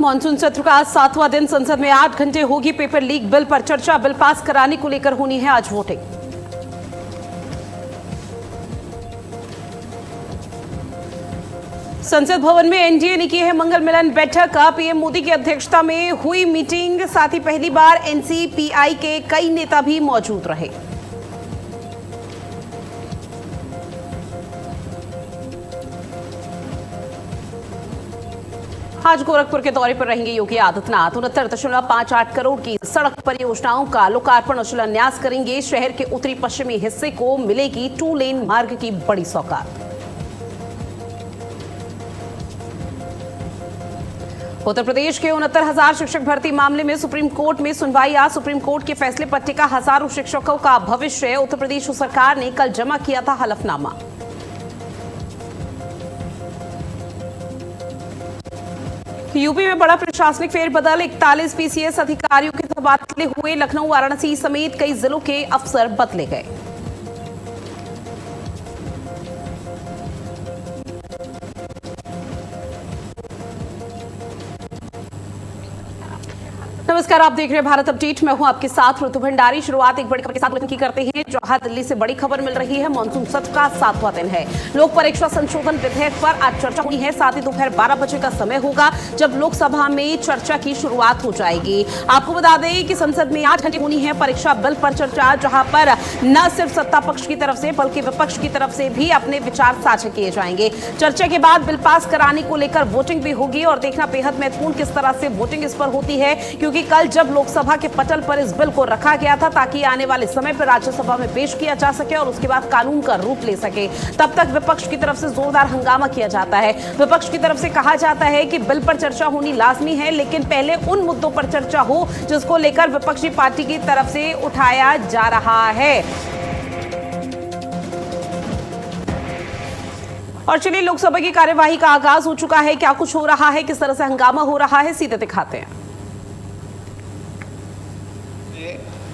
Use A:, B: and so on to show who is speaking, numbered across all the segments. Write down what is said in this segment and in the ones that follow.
A: Monsoon सत्र का आज 7वां दिन। संसद में 8 घंटे होगी पेपर लीक बिल पर चर्चा। बिल पास कराने को लेकर होनी है आज वोटिंग। संसद भवन में एनडीए ने की है मंगल मिलन बैठक। पीएम मोदी की अध्यक्षता में हुई मीटिंग। साथ ही पहली बार एनसीपीआई के कई नेता भी मौजूद रहे। आज गोरखपुर के दौरे पर रहेंगे योगी आदित्यनाथ। 69.58 करोड़ की सड़क परियोजनाओं का लोकार्पण और शिलान्यास करेंगे। शहर के उत्तरी पश्चिमी हिस्से को मिलेगी 2 लेन मार्ग की बड़ी सौगात। उत्तर प्रदेश के 69,000 शिक्षक भर्ती मामले में सुप्रीम कोर्ट में सुनवाई। आज सुप्रीम कोर्ट के फैसले पर टिका हजारों शिक्षकों का भविष्य। उत्तर प्रदेश सरकार ने कल जमा किया था हलफनामा। यूपी में बड़ा प्रशासनिक फेरबदल। 41 पीसीएस अधिकारियों के तबादले हुए। लखनऊ, वाराणसी समेत कई जिलों के अफसर बदले गए। नमस्कार, आप देख रहे हैं भारत अपडेट। मैं हूं आपके साथ ऋतु भंडारी। शुरुआत एक बड़ी खबर के साथ बुलेटिन की करते हैं। जहां दिल्ली से बड़ी खबर मिल रही है। मॉनसून सत्र का 7वां दिन है। लोक परीक्षा संशोधन विधेयक पर आज चर्चा हुई है। साथ ही दोपहर 12 बजे का समय होगा जब लोकसभा में चर्चा की शुरुआत हो जाएगी। आपको बता दें कि संसद में 8 घंटे होनी है परीक्षा बिल पर चर्चा, जहां पर न सिर्फ सत्ता पक्ष की तरफ से बल्कि विपक्ष की तरफ से भी अपने विचार साझा किए जाएंगे। चर्चा के बाद बिल पास कराने को लेकर वोटिंग भी होगी और देखना बेहद महत्वपूर्ण किस तरह से वोटिंग इस पर होती है, क्योंकि कल जब लोकसभा के पटल पर इस बिल को रखा गया था ताकि आने वाले समय पर राज्यसभा में पेश किया जा सके और उसके बाद कानून का रूप ले सके, तब तक विपक्ष की तरफ से जोरदार हंगामा किया जाता है। विपक्ष की तरफ से कहा जाता है कि बिल पर चर्चा होनी लाजमी है, लेकिन पहले उन मुद्दों पर चर्चा हो जिसको लेकर विपक्षी पार्टी की तरफ से उठाया जा रहा है। और चलिए, लोकसभा की कार्यवाही का आगाज हो चुका है। क्या कुछ हो रहा है, किस तरह से हंगामा हो रहा है, सीधे दिखाते हैं।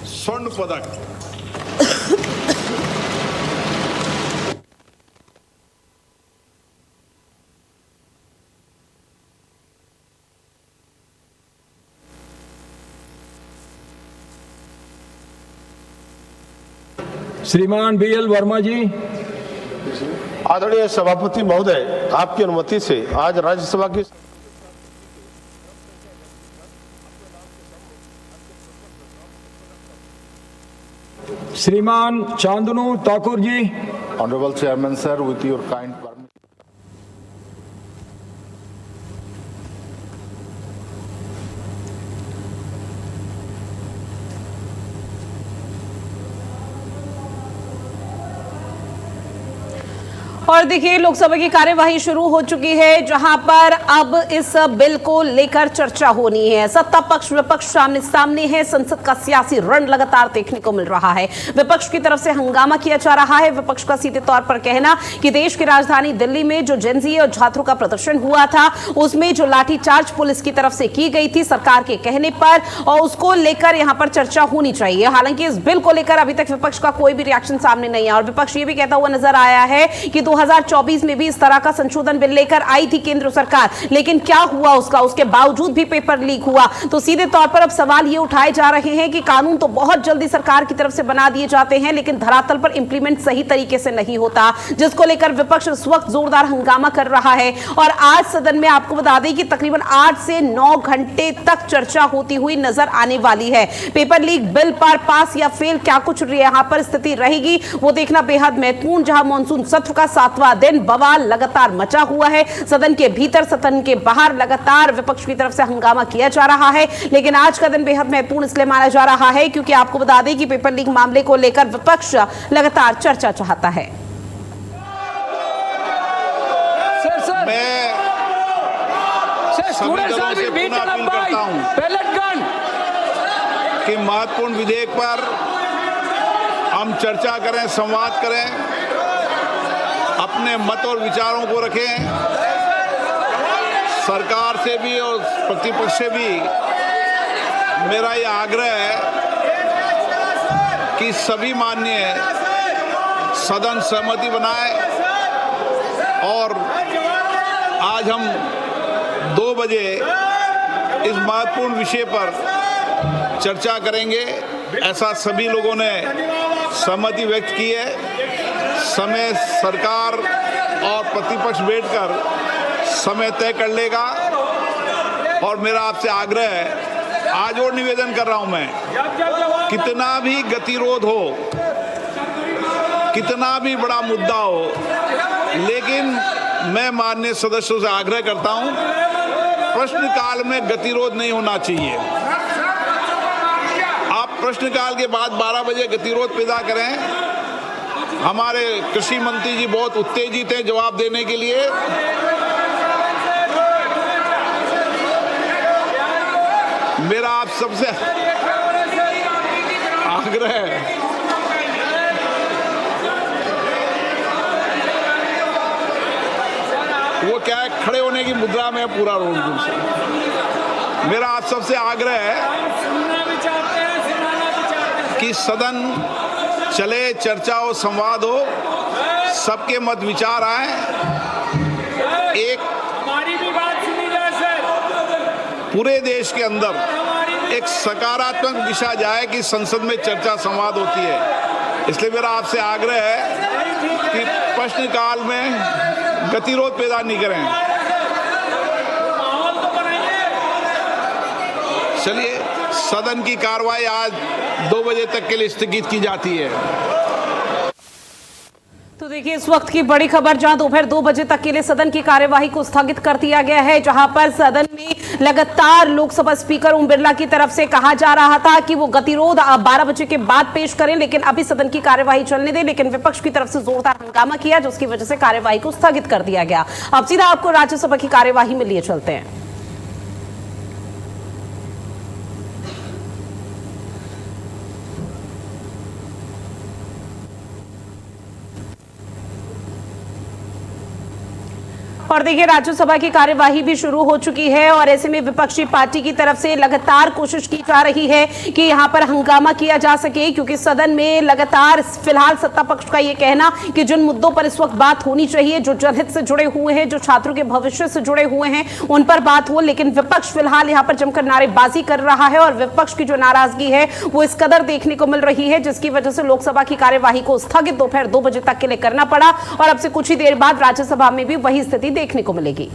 B: स्वर्ण पदक
C: श्रीमान बीएल वर्मा जी।
D: आदरणीय सभापति महोदय, आपकी अनुमति से आज राज्यसभा की
C: श्रीमान Chandnu Thakur ji.
D: Honourable chairman sir, with your kind permission.
A: और देखिए, लोकसभा की कार्यवाही शुरू हो चुकी है, जहां पर अब इस बिल को लेकर चर्चा होनी है। सत्ता पक्ष विपक्ष सामने सामने है। संसद का सियासी रण लगातार देखने को मिल रहा है। विपक्ष की तरफ से हंगामा किया जा रहा है। विपक्ष का सीधे तौर पर कहना कि देश की राजधानी दिल्ली में जो जेनजी और छात्रों का प्रदर्शन हुआ था, उसमें जो लाठीचार्ज पुलिस की तरफ से की गई थी सरकार के कहने पर, और उसको लेकर यहां पर चर्चा होनी चाहिए। हालांकि इस बिल को लेकर अभी तक विपक्ष का कोई भी रिएक्शन सामने नहीं है और विपक्ष ये भी कहता हुआ नजर आया है कि 2024 में भी इस तरह का संशोधन बिल लेकर आई थी केंद्र सरकार, लेकिन क्या हुआ उसके बावजूद भी पेपर लीक हुआ। तो सीधे तौर पर अब सवाल ये उठाए जा रहे हैं कि कानून तो बहुत जल्दी सरकार की तरफ से बना दिए जाते हैं, लेकिन धरातल पर इंप्लीमेंट सही तरीके से नहीं होता, जिसको लेकर विपक्ष इस वक्त जोरदार हंगामा कर रहा है। और आज सदन में आपको बता दें कि तकरीबन 8 से 9 घंटे तक चर्चा होती हुई नजर आने वाली है। पेपर लीक बिल पर पास या फेल, क्या कुछ यहां पर स्थिति रहेगी, वो देखना बेहद महत्वपूर्ण। जहां मॉनसून सत्र का 7वां दिन, बवाल लगातार मचा हुआ है। सदन के भीतर, सदन के बाहर लगातार विपक्ष की तरफ से हंगामा किया जा रहा है। लेकिन आज का दिन बेहद महत्वपूर्ण इसलिए माना जा रहा है क्योंकि आपको बता दें कि पेपर लीक मामले को लेकर विपक्ष लगातार चर्चा चाहता है।
B: कि महत्वपूर्ण विधेयक पर हम चर्चा करें, संवाद करें, अपने मत और विचारों को रखें। सरकार से भी और प्रतिपक्ष से भी मेरा यह आग्रह है कि सभी माननीय सदन सहमति बनाए और आज हम 2 बजे इस महत्वपूर्ण विषय पर चर्चा करेंगे, ऐसा सभी लोगों ने सहमति व्यक्त की है। समय सरकार और प्रतिपक्ष बैठकर समय तय कर लेगा और मेरा आपसे आग्रह है, आज और निवेदन कर रहा हूं मैं, कितना भी गतिरोध हो, कितना भी बड़ा मुद्दा हो, लेकिन मैं माननीय सदस्यों से आग्रह करता हूं, प्रश्नकाल में गतिरोध नहीं होना चाहिए। आप प्रश्नकाल के बाद 12 बजे गतिरोध पैदा करें। हमारे कृषि मंत्री जी बहुत उत्तेजित हैं जवाब देने के लिए। मेरा आप सबसे आग्रह है, वो क्या है, खड़े होने की मुद्रा में पूरा रोड से। मेरा आप सबसे आग्रह है कि सदन चले, चर्चा हो, संवाद हो, सबके मत विचार आए, एक
E: हमारी भी बात सुनी जाए सर।
B: पूरे देश के अंदर एक सकारात्मक दिशा जाए कि संसद में चर्चा संवाद होती है। इसलिए मेरा आपसे आग्रह है कि प्रश्नकाल में गतिरोध पैदा नहीं करें। चलिए, सदन की कार्रवाई आज 2 बजे तक के लिए स्थगित की जाती है।
A: तो देखिए, इस वक्त की बड़ी खबर, जहां दोपहर 2 बजे तक के लिए सदन की कार्यवाही को स्थगित कर दिया गया है, जहां पर सदन में लगातार लोकसभा स्पीकर ओम बिरला की तरफ से कहा जा रहा था कि वो गतिरोध 12 बजे के बाद पेश करें, लेकिन अभी सदन की कार्यवाही चलने दें, लेकिन विपक्ष की तरफ से जोरदार हंगामा किया, जिसकी वजह से कार्यवाही को स्थगित कर दिया गया। अब सीधा आपको राज्यसभा की कार्यवाही में लिए चलते हैं। और देखिए, राज्यसभा की कार्यवाही भी शुरू हो चुकी है और ऐसे में विपक्षी पार्टी की तरफ से लगातार कोशिश की जा रही है कि यहां पर हंगामा किया जा सके, क्योंकि सदन में लगातार फिलहाल सत्ता पक्ष का यह कहना कि जिन मुद्दों पर इस वक्त बात होनी चाहिए, जो जनहित से जुड़े हुए हैं, जो छात्रों के भविष्य से जुड़े हुए हैं, उन पर बात हो, लेकिन विपक्ष फिलहाल यहां पर जमकर नारेबाजी कर रहा है और विपक्ष की जो नाराजगी है वो इस कदर देखने को मिल रही है, जिसकी वजह से लोकसभा की कार्यवाही को स्थगित दोपहर 2 बजे तक के लिए करना पड़ा और अब से कुछ ही देर बाद राज्यसभा में भी वही स्थिति देखने को मिलेगी।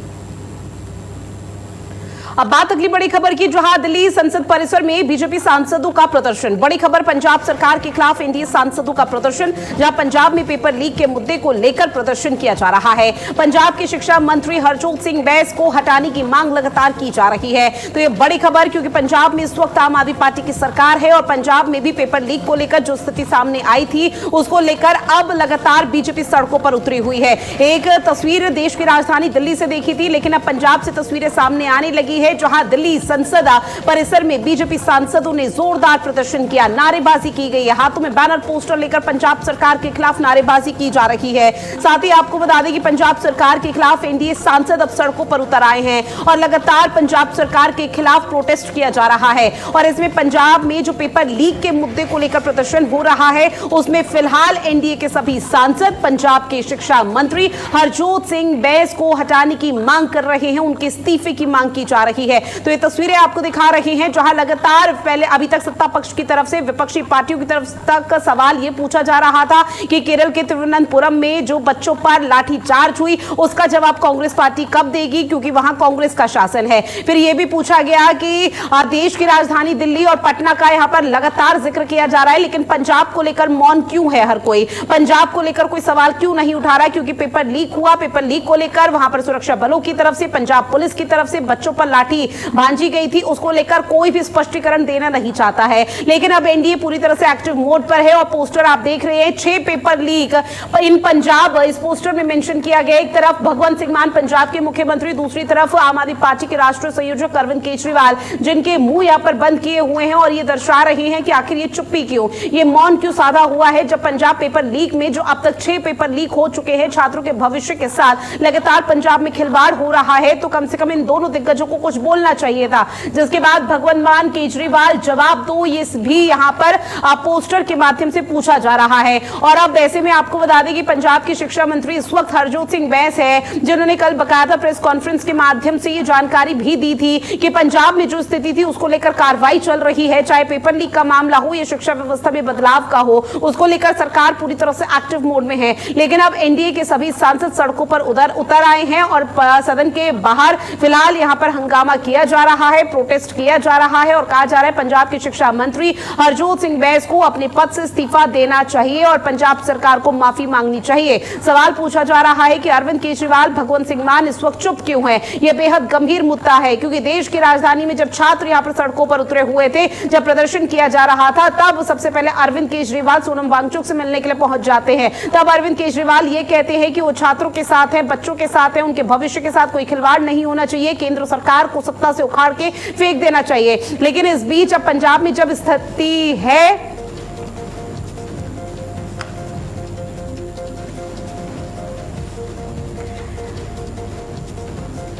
A: अब बात अगली बड़ी खबर की, जहां दिल्ली संसद परिसर में बीजेपी सांसदों का प्रदर्शन। बड़ी खबर, पंजाब सरकार के खिलाफ एनडीए सांसदों का प्रदर्शन, जहां पंजाब में पेपर लीक के मुद्दे को लेकर प्रदर्शन किया जा रहा है। पंजाब के शिक्षा मंत्री हरजोत सिंह बैस को हटाने की मांग लगातार की जा रही है। तो ये बड़ी खबर, क्योंकि पंजाब में इस वक्त आम आदमी पार्टी की सरकार है और पंजाब में भी पेपर लीक को लेकर जो स्थिति सामने आई थी, उसको लेकर अब लगातार बीजेपी सड़कों पर उतरी हुई है। एक तस्वीर देश की राजधानी दिल्ली से देखी थी, लेकिन अब पंजाब से तस्वीरें सामने आने लगी है, जहां दिल्ली संसद परिसर में बीजेपी सांसदों ने जोरदार प्रदर्शन किया, नारेबाजी की गई है, हाथों में बैनर पोस्टर लेकर पंजाब सरकार के खिलाफ नारेबाजी की जा रही है। साथ ही आपको बता दें कि पंजाब सरकार के खिलाफ एनडीए सांसद अब सड़कों पर उतर आए हैं और लगातार पंजाब सरकार के खिलाफ प्रोटेस्ट किया जा रहा है। और इसमें पंजाब में जो पेपर लीक के मुद्दे को लेकर प्रदर्शन हो रहा है, उसमें फिलहाल एनडीए के सभी सांसद पंजाब के शिक्षा मंत्री हरजोत सिंह बैस को हटाने की मांग कर रहे हैं, उनके इस्तीफे की मांग की जा रही है। तो ये तस्वीरें आपको दिखा रही हैं, जहां लगातार पहले अभी तक सत्ता पक्ष की तरफ से विपक्षी पार्टियों की तरफ तक सवाल ये पूछा जा रहा था कि केरल के तिरुवनंतपुरम में जो बच्चों पर लाठीचार्ज हुई, उसका जवाब कांग्रेस पार्टी कब देगी, क्योंकि वहां कांग्रेस का शासन है। फिर यह भी पूछा गया कि देश की राजधानी दिल्ली और पटना का यहां पर लगातार जिक्र किया जा रहा है, लेकिन पंजाब को लेकर मौन क्यों है हर कोई, पंजाब को लेकर कोई सवाल क्यों नहीं उठा रहा है, क्योंकि पेपर लीक हुआ, पेपर लीक को लेकर वहां पर सुरक्षा बलों की तरफ से, पंजाब पुलिस की तरफ से बच्चों पर लाठी भांजी गई थी, उसको लेकर कोई भी स्पष्टीकरण देना नहीं चाहता है। लेकिन अब एनडीए पूरी तरह से एक्टिव मोड पर है और पोस्टर आप देख रहे हैं, 6 पेपर लीक इन पंजाब, इस पोस्टर में मेंशन किया गया। एक तरफ भगवंत सिंह मान पंजाब के मुख्यमंत्री, दूसरी तरफ आम आदमी पार्टी के राष्ट्रीय संयोजक अरविंद केजरीवाल, जिनके मुंह यहां पर बंद किए हुए हैं और ये दर्शा रहे हैं कि आखिर ये चुप्पी क्यों, ये मौन क्यों साधा हुआ है, जब पंजाब पेपर लीक में जो अब तक 6 पेपर लीक हो चुके हैं, छात्रों के भविष्य के साथ लगातार पंजाब में खिलवाड़ हो रहा है। तो कम से कम इन दोनों दिग्गजों को कुछ कुछ बोलना चाहिए था। जिसके बाद भगवंत मान केजरीवाल जवाब दो, ये भी यहाँ पर पोस्टर के माध्यम से पूछा जा रहा है। और अब ऐसे में आपको बता दें कि पंजाब के शिक्षा मंत्री इस वक्त हरजोत सिंह बैस है, जिन्होंने कल बकायदा प्रेस कॉन्फ्रेंस के माध्यम से ये जानकारी भी दी थी कि पंजाब में जो स्थिति थी उसको लेकर कार्रवाई चल रही है, चाहे पेपर लीक का मामला हो या शिक्षा व्यवस्था में बदलाव का हो, उसको लेकर सरकार पूरी तरह से एक्टिव मोड में है। लेकिन अब एनडीए के सभी सांसद सड़कों पर उतर आए हैं और सदन के बाहर फिलहाल यहां पर हंगामा किया जा रहा है, प्रोटेस्ट किया जा रहा है और कहा जा रहा है पंजाब के शिक्षा मंत्री हरजोत सिंह बैस को अपने पद से इस्तीफा देना चाहिए और पंजाब सरकार को माफी मांगनी चाहिए। सवाल पूछा जा रहा है कि अरविंद केजरीवाल, भगवंत सिंह मान इस वक्त चुप क्यों हैं? यह बेहद गंभीर मुद्दा है, क्योंकि देश की राजधानी में जब छात्र यहां पर सड़कों पर उतरे हुए थे, जब प्रदर्शन किया जा रहा था, तब सबसे पहले अरविंद केजरीवाल सोनम वांगचुक से मिलने के लिए पहुंच जाते हैं। तब अरविंद केजरीवाल ये कहते हैं कि वो छात्रों के साथ हैं, बच्चों के साथ हैं, उनके भविष्य के साथ कोई खिलवाड़ नहीं होना चाहिए, केंद्र सरकार को सत्ता से उखाड़ के फेंक देना चाहिए। लेकिन इस बीच अब पंजाब में जब स्थिति है,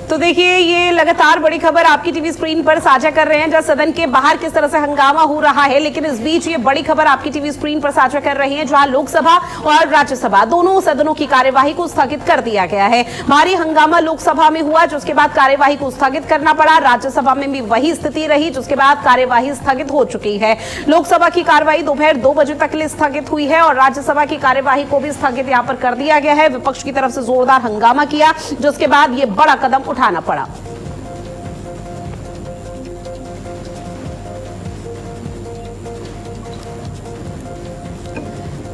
A: तो देखिए ये लगातार बड़ी खबर आपकी टीवी स्क्रीन पर साझा कर रहे हैं, जहां सदन के बाहर किस तरह से हंगामा हो रहा है। लेकिन इस बीच ये बड़ी खबर आपकी टीवी स्क्रीन पर साझा कर रही है, जहां लोकसभा और राज्यसभा दोनों सदनों की कार्यवाही को स्थगित कर दिया गया है। भारी हंगामा लोकसभा में हुआ, जिसके बाद कार्यवाही को स्थगित करना पड़ा। राज्यसभा में भी वही स्थिति रही, जिसके बाद कार्यवाही स्थगित हो चुकी है। लोकसभा की कार्यवाही दोपहर 2 बजे तक के लिए स्थगित हुई है और राज्यसभा की कार्यवाही को भी स्थगित यहां पर कर दिया गया है। विपक्ष की तरफ से जोरदार हंगामा किया, जिसके बाद ये बड़ा कदम उठाना पड़ा।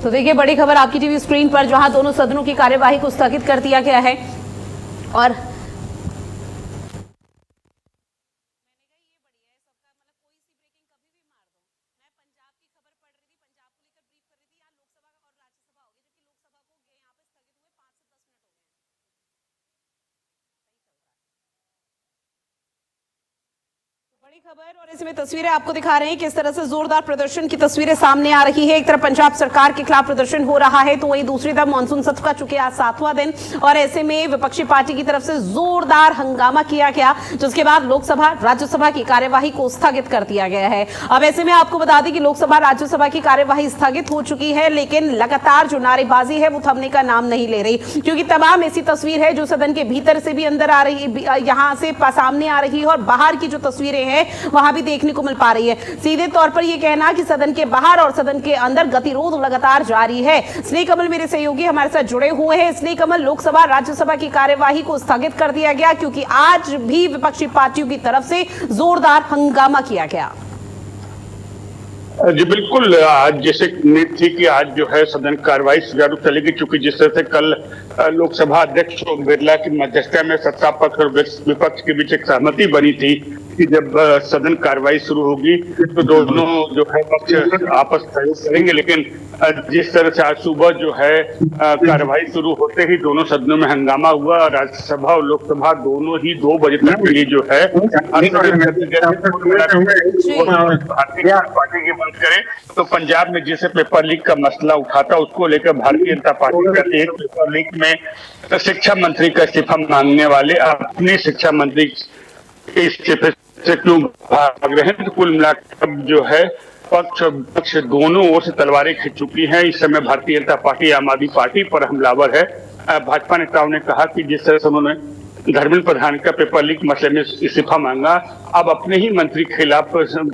A: तो देखिए बड़ी खबर आपकी टीवी स्क्रीन पर, जहां दोनों सदनों की कार्यवाही को स्थगित कर दिया गया है। और बड़ी खबर और इसमें तस्वीरें आपको दिखा रहे हैं किस तरह से जोरदार प्रदर्शन की तस्वीरें सामने आ रही है। एक तरफ पंजाब सरकार के खिलाफ प्रदर्शन हो रहा है, तो वहीं दूसरी तरफ मानसून सत्र का चूंकि आज 7वां दिन और ऐसे में विपक्षी पार्टी की तरफ से जोरदार हंगामा किया गया, जिसके बाद लोकसभा राज्यसभा की कार्यवाही को स्थगित कर दिया गया है। अब ऐसे में आपको बता दें कि लोकसभा राज्यसभा की कार्यवाही स्थगित हो चुकी है, लेकिन लगातार जो नारेबाजी है वो थमने का नाम नहीं ले रही, क्योंकि तमाम ऐसी तस्वीर है जो सदन के भीतर से भी अंदर आ रही, यहां से सामने आ रही है और बाहर की जो तस्वीरें हैं वहां भी देखने को मिल पा रही है। सीधे तौर पर यह कहना कि सदन के बाहर और सदन के अंदर गतिरोध लगातार जारी है। स्नेह कमल मेरे सहयोगी हमारे साथ जुड़े हुए हैं। स्नेह कमल, लोकसभा राज्यसभा की कार्यवाही को स्थगित कर दिया गया क्योंकि आज भी विपक्षी पार्टियों की तरफ से जोरदार हंगामा किया गया।
F: जी बिल्कुल, आज जैसे नीति थी कि आज जो है सदन कार्रवाई सुचारू चलेगी, क्योंकि जिस तरह से कल लोकसभा अध्यक्ष ओम बिरला की मध्यस्थता में सत्ता पक्ष और विपक्ष के बीच एक सहमति बनी थी कि जब सदन कार्रवाई शुरू होगी तो दोनों जो है पक्ष आपस सहयोग करेंगे। लेकिन जिस तरह से आज सुबह जो है कार्रवाई शुरू होते ही दोनों सदनों में हंगामा हुआ। राज्यसभा और लोकसभा दोनों ही 2 बजे तक के लिए जो है भारतीय पार्टी की बात करें तो पंजाब में जैसे पेपर लीक का मसला उठा था, उसको लेकर भारतीय जनता पार्टी का एक पेपर लीक में शिक्षा मंत्री का इस्तीफा मांगने वाले अपने शिक्षा मंत्री के इस्तीफे से क्यों भाग रहे हैं। तो कुल मिलाकर जो है पक्ष दोनों ओर से तलवारें खिंच चुकी हैं। इस समय भारतीय जनता पार्टी आम आदमी पार्टी पर हमलावर है। भाजपा नेताओं ने कहा कि जिस तरह से उन्होंने धर्मेंद्र प्रधान का पेपर लीक मसले में इस्तीफा मांगा, अब अपने ही मंत्री के खिलाफ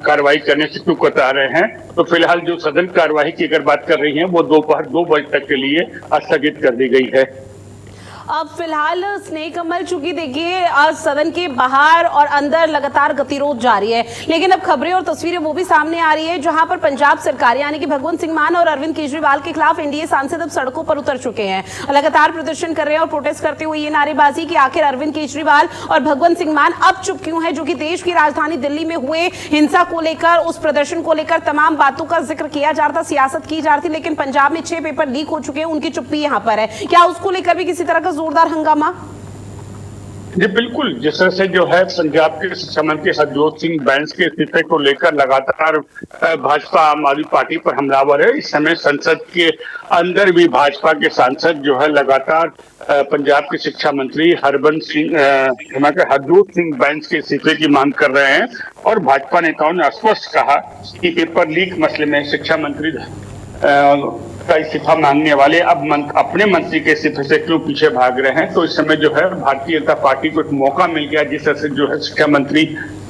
F: कार्रवाई करने से क्यों कतरा रहे हैं। तो फिलहाल जो सदन कार्रवाई की अगर बात कर रही है वो दोपहर 2 बजे तक के लिए स्थगित कर दी गई है।
A: अब फिलहाल स्नेह कमल, चूंकि देखिए आज सदन के बाहर और अंदर लगातार गतिरोध जारी है, लेकिन अब खबरें और तस्वीरें वो भी सामने आ रही है जहां पर पंजाब सरकार यानी कि भगवंत सिंह मान और अरविंद केजरीवाल के खिलाफ एनडीए सांसद अब सड़कों पर उतर चुके हैं, लगातार प्रदर्शन कर रहे हैं और प्रोटेस्ट करते हुए ये नारेबाजी कि आखिर अरविंद केजरीवाल और भगवंत सिंह मान अब चुप क्यों है, जो कि देश की राजधानी दिल्ली में हुए हिंसा को लेकर, उस प्रदर्शन को लेकर तमाम बातों का जिक्र किया जा रहा था, सियासत की जा रही थी। लेकिन पंजाब में 6 पेपर लीक हो चुके हैं, उनकी चुप्पी यहाँ पर है। क्या उसको लेकर भी किसी तरह का जोरदार हंगामा?
F: जी बिल्कुल, जिस तरह से जो है पंजाब के शिक्षा मंत्री हरजोत सिंह बैस के इस्तीफे को लेकर लगातार भाजपा आम आदमी पार्टी पर हमलावर है। इस समय संसद के अंदर भी भाजपा के सांसद जो है लगातार पंजाब के शिक्षा मंत्री हरजोत सिंह बैंस के इस्तीफे की मांग कर रहे हैं और भाजपा नेताओं ने स्पष्ट कहा कि पेपर लीक मसले में शिक्षा मंत्री का इस्तीफा मांगने वाले अब अपने मंत्री के इस्तीफे से क्यों पीछे भाग रहे हैं। तो इस समय जो है भारतीय जनता पार्टी को एक मौका मिल गया जिस तरह से जो है शिक्षा मंत्री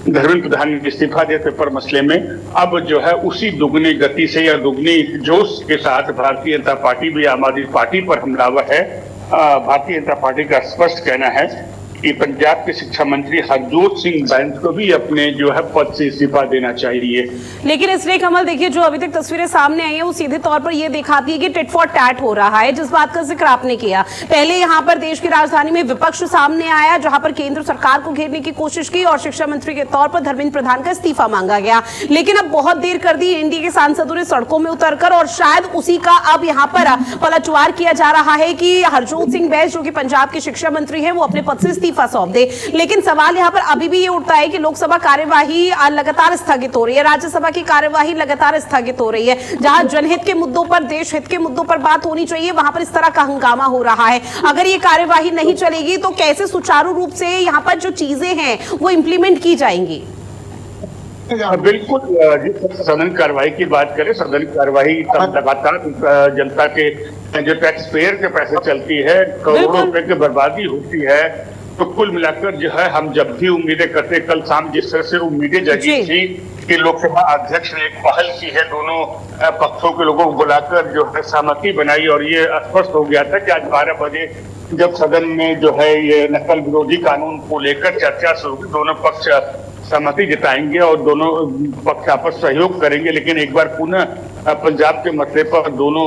F: धर्मेंद्र प्रधान ने इस्तीफा दिया पेपर मसले में, अब जो है उसी दुगनी गति से या दुगनी जोश के साथ भारतीय जनता पार्टी भी आम आदमी पार्टी पर हमलावर है। भारतीय जनता पार्टी का स्पष्ट कहना है कि पंजाब के शिक्षा मंत्री हरजोत सिंह बैंस को भी अपने जो है पद से इस्तीफा देना चाहिए।
A: लेकिन इसलिए कमल देखिए, जो अभी तक तस्वीरें सामने आई हैं वो सीधे तौर पर ये दिखाती है कि टिट फॉर टैट हो रहा है, जिस बात का जिक्र आपने किया। पहले यहाँ पर देश की राजधानी में विपक्ष सामने आया जहां पर केंद्र सरकार को घेरने की कोशिश की और शिक्षा मंत्री के तौर पर धर्मेंद्र प्रधान का इस्तीफा मांगा गया। लेकिन अब बहुत देर कर दी एनडीए के सांसदों ने सड़कों में उतरकर, और शायद उसी का अब यहाँ पर पलटवार किया जा रहा है कि हरजोत सिंह बैंस जो कि पंजाब के शिक्षा मंत्री है वो अपने पद से इस्तीफा सौंप दे। लेकिन सवाल यहाँ पर अभी भी ये उठता है कि लोकसभा कार्यवाही लगातार स्थगित हो रही है, राज्यसभा की कार्यवाही लगातार स्थगित हो रही है। जहां जनहित के मुद्दों पर, देश हित के मुद्दों पर बात होनी चाहिए, वहां पर इस तरह का हंगामा हो रहा है। अगर ये कार्यवाही नहीं चलेगी तो कैसे सुचारू रूप से यहाँ पर जो चीजें हैं वो इंप्लीमेंट की जाएंगी?
F: बिल्कुल, जिस सदन कार्रवाई की बात करें, सदन कार्रवाई लगातार जनता के जो टैक्स पेयर के पैसे चलती है, करोड़ों रुपए की बर्बादी होती है। तो कुल मिलाकर जो है हम जब भी उम्मीदें करते, कल शाम जिस तरह से उम्मीदें जगी थी कि लोकसभा अध्यक्ष ने एक पहल की है, दोनों पक्षों के लोगों को बुलाकर जो है सहमति बनाई और ये स्पष्ट हो गया था कि आज 12 बजे जब सदन में जो है ये नकल विरोधी कानून को लेकर चर्चा शुरू हुई, दोनों पक्ष सहमति जताएंगे और दोनों पक्ष आपस सहयोग करेंगे। लेकिन एक बार पुनः पंजाब के मसले पर दोनों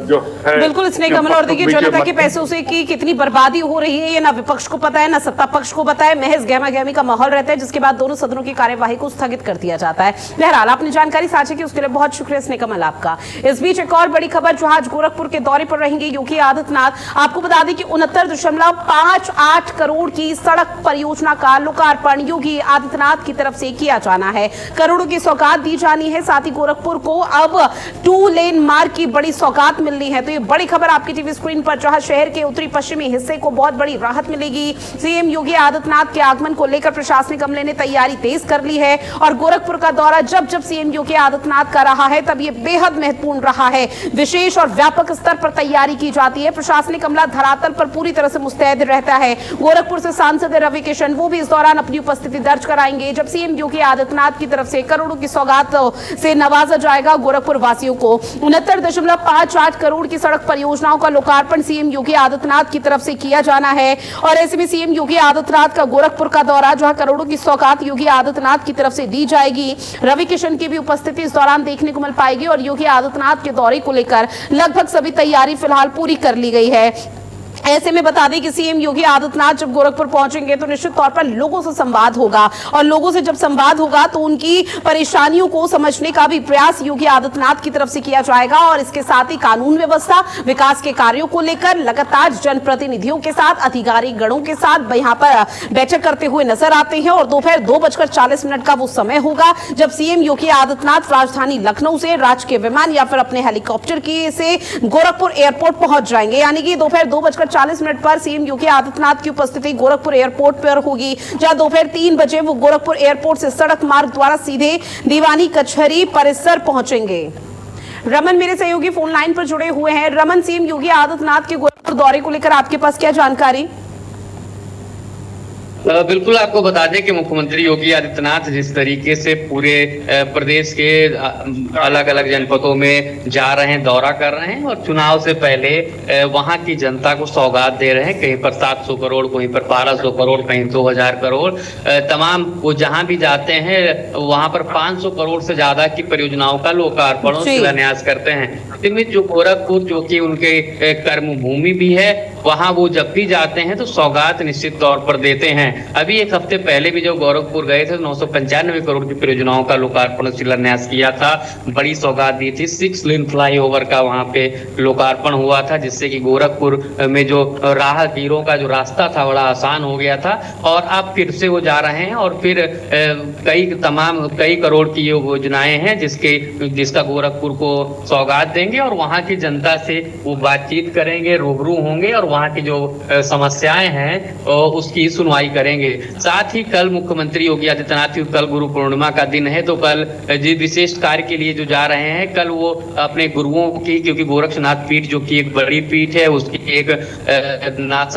F: जो है
A: बिल्कुल इसने कमल, और देखिए जनता के पैसों से की कितनी बर्बादी हो रही है ये ना विपक्ष को पता है ना सत्ता पक्ष को पता है। महज गहमा गहमी का माहौल रहता है जिसके बाद दोनों सदनों की कार्यवाही को स्थगित कर दिया जाता है। बहरहाल आपने जानकारी साझा की उसके लिए बहुत शुक्रिया स्नेह कमल आपका। इस बीच एक और बड़ी खबर, जो आज गोरखपुर के दौरे पर रहेंगे योगी आदित्यनाथ। आपको बता दें कि 69.58 करोड़ की सड़क परियोजना का लोकार्पण योगी आदित्यनाथ की तरफ से किया जाना है। करोड़ों की सौगात दी जानी है, साथ ही गोरखपुर को अब 2 लेन मार्ग की बड़ी सौगात मिलनी है। तो ये बड़ी खबर आपकी टीवी स्क्रीन पर, जहां शहर के उत्तरी पश्चिमी हिस्से को बहुत बड़ी राहत मिलेगी। सीएम योगी आदित्यनाथ के आगमन को लेकर प्रशासनिक अमले ने तैयारी तेज कर ली है और गोरखपुर का दौरा जब जब सीएम योगी आदित्यनाथ का रहा है तब ये बेहद महत्वपूर्ण रहा है। विशेष और व्यापक स्तर पर तैयारी की जाती है, प्रशासनिक अमला धरातल पर पूरी तरह से मुस्तैद रहता है। गोरखपुर से सांसद रवि किशन वो भी इस दौरान अपनी उपस्थिति दर्ज कराएंगे जब सीएम योगी आदित्यनाथ की तरफ से करोड़ों की सौगात से नवाजा जाएगा गोरखपुर वासियों को। 69.58 करोड़ की सड़क परियोजनाओं का लोकार्पण सीएम योगी आदित्यनाथ की तरफ से किया जाना है और ऐसे में सीएम योगी आदित्यनाथ का गोरखपुर का दौरा, जहां करोड़ों की सौगात योगी आदित्यनाथ की तरफ से दी जाएगी। रवि किशन की भी उपस्थिति इस दौरान देखने को मिल पाएगी और योगी आदित्यनाथ के दौरे को लेकर लगभग सभी तैयारी फिलहाल पूरी कर ली गई है। ऐसे में बता दें कि सीएम योगी आदित्यनाथ जब गोरखपुर पहुंचेंगे तो निश्चित तौर पर लोगों से संवाद होगा और लोगों से जब संवाद होगा तो उनकी परेशानियों को समझने का भी प्रयास योगी आदित्यनाथ की तरफ से किया जाएगा और इसके साथ ही कानून व्यवस्था, विकास के कार्यों को लेकर लगातार जनप्रतिनिधियों के साथ, अधिकारी गणों के साथ यहाँ पर बैठक करते हुए नजर आते हैं। और दोपहर 2:40 का वो समय होगा जब सीएम योगी आदित्यनाथ राजधानी लखनऊ से राजकीय विमान या फिर अपने हेलीकॉप्टर की से गोरखपुर एयरपोर्ट पहुंच जाएंगे। यानी कि दोपहर 2:40 पर सीएम योगी आदित्यनाथ की उपस्थिति गोरखपुर एयरपोर्ट पर होगी, जहां दोपहर 3 बजे वो गोरखपुर एयरपोर्ट से सड़क मार्ग द्वारा सीधे दीवानी कचहरी परिसर पहुंचेंगे। रमन मेरे सहयोगी फोन लाइन पर जुड़े हुए हैं। रमन, सीएम योगी आदित्यनाथ के गोरखपुर दौरे को लेकर आपके पास क्या जानकारी?
G: बिल्कुल, आपको बता दें कि मुख्यमंत्री योगी आदित्यनाथ जिस तरीके से पूरे प्रदेश के अलग अलग जनपदों में जा रहे हैं, दौरा कर रहे हैं और चुनाव से पहले वहां की जनता को सौगात दे रहे हैं। कहीं पर 700 करोड़, कहीं पर 1200 करोड़, कहीं 2000 करोड़, तमाम वो जहां भी जाते हैं वहां पर 500 करोड़ से ज्यादा की परियोजनाओं का लोकार्पण और शिलान्यास करते हैं। जिनमें जो गोरखपुर जो कि उनके कर्म भूमि भी है, वहां वो जब भी जाते हैं तो सौगात निश्चित तौर पर देते हैं। अभी एक हफ्ते पहले भी जब गोरखपुर गए थे 995 करोड़ की परियोजनाओं का लोकार्पण शिलान्यास किया था, बड़ी सौगात दी थी। 6 लेन फ्लाईओवर का वहां पे लोकार्पण हुआ था, जिससे कि गोरखपुर में जो राहगीरों का जो रास्ता था बड़ा आसान हो गया था। और अब फिर से वो जा रहे हैं और फिर कई करोड़ की ये योजनाएं हैं जिसका गोरखपुर को सौगात देंगे और वहां की जनता से वो बातचीत करेंगे, रूबरू होंगे और वहां की जो समस्याएं हैं उसकी सुनवाई करेंगे। साथ ही कल मुख्यमंत्री योगी आदित्यनाथ, कल गुरु पूर्णिमा का दिन है, तो कल जिस विशेष कार्य के लिए जो जा रहे हैं, कल वो अपने गुरुओं की, क्योंकि गोरक्षनाथ पीठ जो कि एक बड़ी पीठ है, उसकी एक नाथ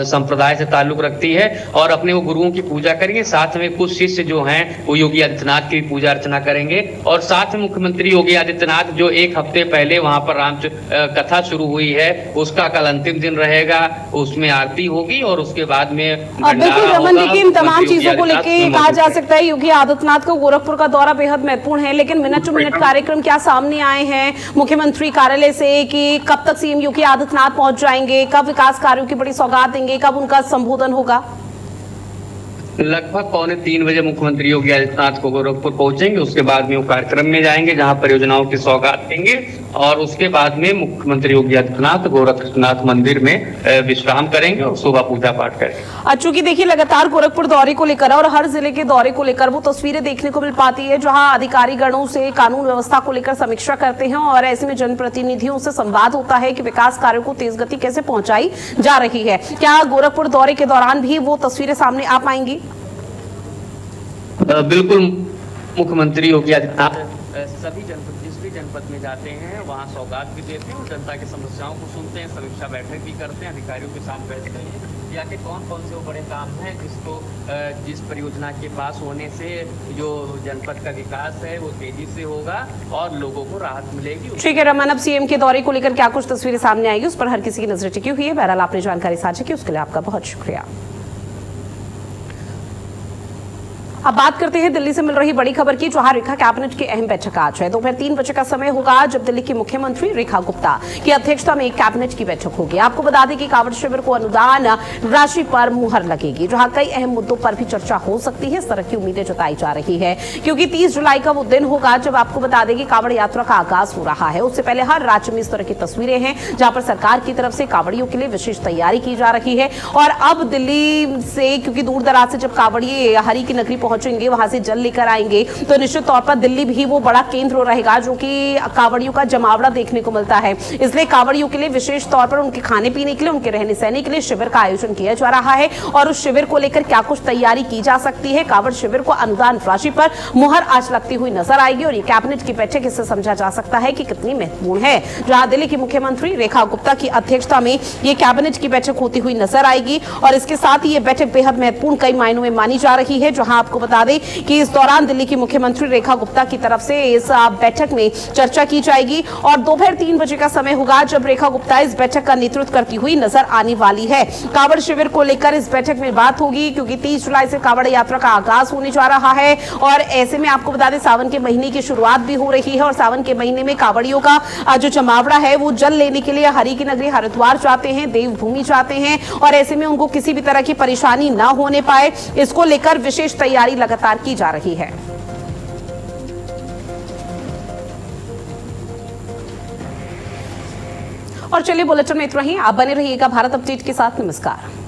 G: संप्रदाय से ताल्लुक रखती है, और अपने वो गुरुओं की पूजा करेंगे। साथ में कुछ शिष्य जो हैं वो योगी आदित्यनाथ की पूजा अर्चना करेंगे। और साथ में मुख्यमंत्री योगी आदित्यनाथ जो एक हफ्ते पहले वहां पर राम कथा शुरू हुई है, उसका कल अंतिम दिन रहेगा, उसमें आरती होगी और उसके बाद में
A: बिल्कुल रमन, देखिए इन तमाम चीजों को लेकर कहा जा सकता है योगी आदित्यनाथ का गोरखपुर का दौरा बेहद महत्वपूर्ण है। लेकिन मिनट टू मिनट कार्यक्रम क्या सामने आए हैं मुख्यमंत्री कार्यालय से कि कब तक सीएम योगी आदित्यनाथ पहुंच जाएंगे, कब विकास कार्यों की बड़ी सौगात देंगे, कब उनका संबोधन होगा?
G: लगभग 2:45 बजे मुख्यमंत्री योगी आदित्यनाथ को गोरखपुर पहुंचेंगे। उसके बाद में वो कार्यक्रम में जाएंगे जहां परियोजनाओं की सौगात देंगे और उसके बाद में मुख्यमंत्री योगी आदित्यनाथ गोरखनाथ मंदिर में विश्राम करेंगे और सुबह पूजा पाठ करेंगे।
A: चूंकि देखिए लगातार गोरखपुर दौरे को लेकर और हर जिले के दौरे को लेकर वो तस्वीरें देखने को मिल पाती है जहां अधिकारी गणों से कानून व्यवस्था को लेकर समीक्षा करते हैं और ऐसे में जनप्रतिनिधियों से संवाद होता है कि विकास कार्यों को तेज गति कैसे पहुंचाई जा रही है। क्या गोरखपुर दौरे के दौरान भी वो तस्वीरें सामने आ पाएंगी?
G: बिल्कुल, मुख्यमंत्री योगी आदित्यनाथ सभी जनपद, जिस भी जनपद में जाते हैं वहां सौगात भी देते हैं और जनता की समस्याओं को सुनते हैं, समीक्षा बैठक भी करते हैं, अधिकारियों के साथ बैठते हैं या कि कौन कौन से वो बड़े काम हैं जिस परियोजना के पास होने से जो जनपद का विकास है वो तेजी से होगा और लोगों को राहत मिलेगी।
A: ठीक है रमन, अब सीएम के दौरे को लेकर क्या कुछ तस्वीरें सामने आएगी उस पर हर किसी की नजर टिकी हुई है। बहरहाल आपने जानकारी साझा की, उसके लिए आपका बहुत शुक्रिया। अब बात करते हैं दिल्ली से मिल रही बड़ी खबर की, जहां रेखा कैबिनेट की अहम बैठक आज है। दोपहर 3 बजे का समय होगा जब दिल्ली की मुख्यमंत्री रेखा गुप्ता की अध्यक्षता में एक कैबिनेट की बैठक होगी। आपको बता दें कि कांवड़ शिविर को अनुदान राशि पर मुहर लगेगी, जहां कई अहम मुद्दों पर भी चर्चा हो सकती है। इस तरह की उम्मीदें जताई जा रही है क्योंकि 30 जुलाई का वो दिन होगा जब आपको बता दें कि कांवड़ यात्रा का आगाज हो रहा है। उससे पहले हर राज्य में इस तरह की तस्वीरें हैं जहां पर सरकार की तरफ से कांवड़ियों के लिए विशेष तैयारी की जा रही है। और अब दिल्ली से, क्योंकि दूर दराज से जब कांवड़िए हरि की नगरी पहुंचेंगे, वहां से लेकर आएंगे, तो निश्चित तौर पर दिल्ली भी वो बड़ा केंद्र रहेगा जो कि कांवड़ियों का जमावड़ा देखने को मिलता है। इसलिए कांवड़ियों के लिए विशेष तौर पर उनके खाने पीने के लिए, उनके रहने सहने के लिए शिविर का आयोजन किया जा रहा है। और उस शिविर को लेकर क्या कुछ तैयारी की जा सकती है, कांवड़ शिविर को अनुदान राशि पर मुहर आज लगती हुई नजर आएगी और ये कैबिनेट की बैठक इससे समझा जा सकता है कि कितनी महत्वपूर्ण है। जहां दिल्ली की मुख्यमंत्री रेखा गुप्ता की अध्यक्षता में ये कैबिनेट की बैठक होती हुई नजर आएगी और इसके साथ ही ये बैठक बेहद महत्वपूर्ण कई मायनों में मानी जा रही है। जहां आपको बता दें कि इस दौरान दिल्ली की मुख्यमंत्री रेखा गुप्ता की तरफ से इस बैठक में चर्चा की जाएगी और दोपहर 3 बजे का समय होगा जब रेखा गुप्ता इस बैठक का नेतृत्व करती हुई नजर आने वाली है। कांवड़ शिविर को लेकर इस बैठक में बात होगी क्योंकि 30 जुलाई से कांवड़ यात्रा का आगाज होने जा रहा है और ऐसे में आपको बता दें सावन के महीने की शुरुआत भी हो रही है और सावन के महीने में कांवड़ियों का जो जमावड़ा है वो जल लेने के लिए हरि की नगरी हरिद्वार जाते हैं, देवभूमि जाते हैं और ऐसे में उनको किसी भी तरह की परेशानी ना होने पाए, इसको लेकर विशेष तैयारी लगातार की जा रही है। और चलिए बुलेटिन में इतना ही। आप बने रहिएगा भारत अपडेट के साथ। नमस्कार।